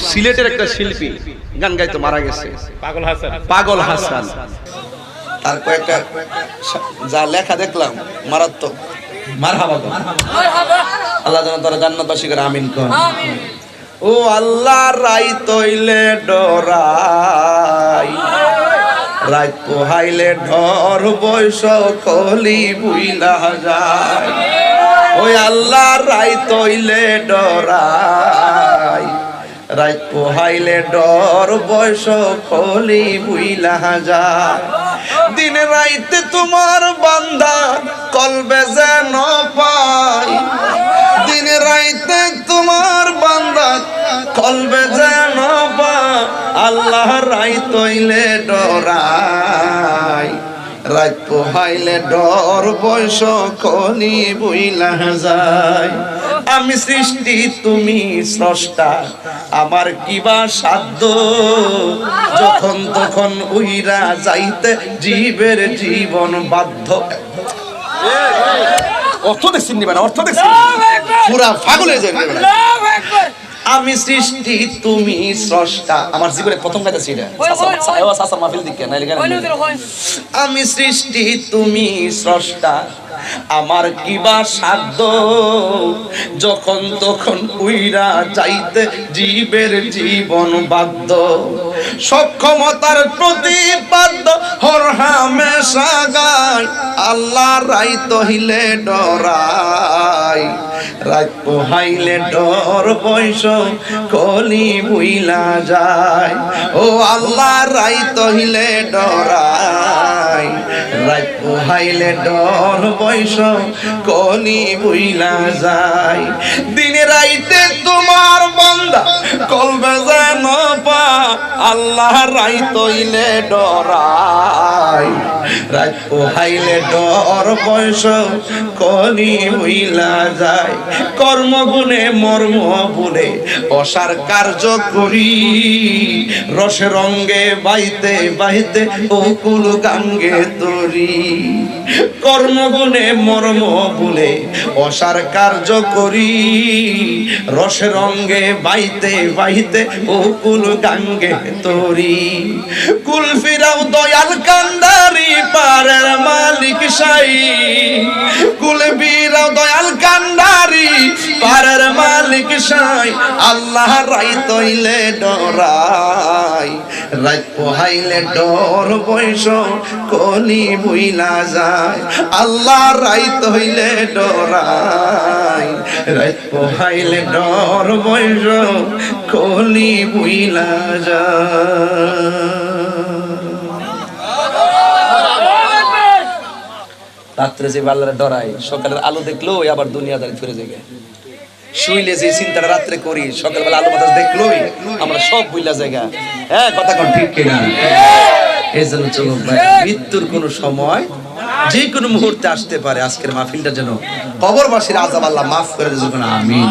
সিলেটের একটা শিল্পী গান গাইতে মারা গেছে, পাগল হাসান। তার কয়েকটা যা লেখা দেখলাম মারাত্মক। মারহাবা, আল্লাহ যেন তারা জান্নাতবাসী করে আমিন কর। ও আল্লাহ রাই তৈলে ডরাই, রাত পোহাইলে ঢর বৈশ কলি বুইলা যায়। ওই আল্লাহ রাই তৈলে ডরাই, রাত পোহাইলে ডর বৈশ কলি বুইলা যায়। দিন রাইতে তোমার বান্দা কলবে যেন পাই, দিন রাইতে তোমার বান্দা কলবে যেন পাই। আল্লাহ রাই তৈলে ডরাই, রাত পোহাইলে ডর বৈশ কলি বুইলা যায়। আমি সৃষ্টি তুমি স্রষ্টা, আমার কিবা সাধ্য, যখন তখন উইরা যাইতে জীবের জীবন বাধ্য। অর্থ দেখছেন নিবেন, অর্থ দেখছেন পুরা পাগলে যাবেন। আমি সৃষ্টি তুমি স্রষ্টা, আমার জীবনে প্রথম কথা ছিল আমি সৃষ্টি তুমি স্রষ্টা, আমার কিবা সাধ্য, যখন তখন উইরা যাইতে জীবের জীবন বাধ্য। সক্ষমতার প্রতিপাদ্য হর হামেশা গায়, আল্লাহ রাই তহিলে ডরাই, রাত পোহাইলে ডর বৈশ কলি বুইলা যায়। ও আল্লাহ রাই তহিলে ডরাই, রাত পোহাইলে ডর বৈশ কলি বুইলা যায়। দিনে রাইতে তোমার বান্দা কলবে যেন পা, আল্লাহ রাই তইলে ডরাই, রাত পোহাইলে ডর বৈশ কলি বুইলা যায়। কর্মগুণে মর্ম বলে অসার কার্য করি, রসে রঙ্গে বাইতে বাইতে অকুল গাঙ্গে তরি। কর্মগুণে মর্ম বলে অসার কার্য করি, রসে রঙ্গে বাইতে বাইতে অকুল গাঙ্গে তরি। কুল ফিরাও দয়াল কান্দারি পারের মালিক সাই, কুল ফিরাও দয়াল কান্দারি পারের মালিক সাই। আল্লাহ রাই তইলে ডরাই, রাত পোহাইলে ডর বৈশ কলি বুইলা যায়। আল্লাহ রাই তইলে ডরাই, রাত পোহাইলে ডর বৈশ কলি বুইলা যায়। রাত্রে যে আল্লাহর ডরাই, সকালের আলো দেখলো আবার দুনিয়াদারি ফিরে যায়। শুইলে যে চিন্তাটা রাত্রে করি, সকালবেলা আলো বাতাস দেখলোই আমরা সব বুইলা জায়গা। হ্যাঁ, কথা কোন ঠিক কিনা? এই জন্য চলুন ভাই, মৃত্যুর কোন সময় যে কোনো মুহূর্তে আসতে পারে। আজকের মাহফিলটা যেন কবরবাসীর আযাব আল্লাহ মাফ করে দেন, আমিন।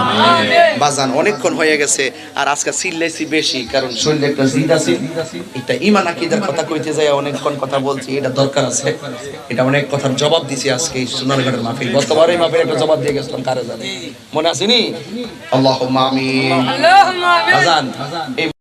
বাজান অনেকক্ষণ হয়ে গেছে, আর আজকে চিল্লাইছি বেশি, কারণ শরীরে একটা জিদ আছে। এটা ঈমান আকীদার কথা কইতে যায় অনেকক্ষণ কথা বলছি, এটা দরকার আছে। এটা অনেক কথার জবাব দিছি আজকে এই সোনারগড়ের মাহফিল। গতবারে মাহফিল একটা জবাব দিয়ে গেছিলাম, কারে জানে মনে আছে নি? আল্লাহুম্মা আমিন। বাজান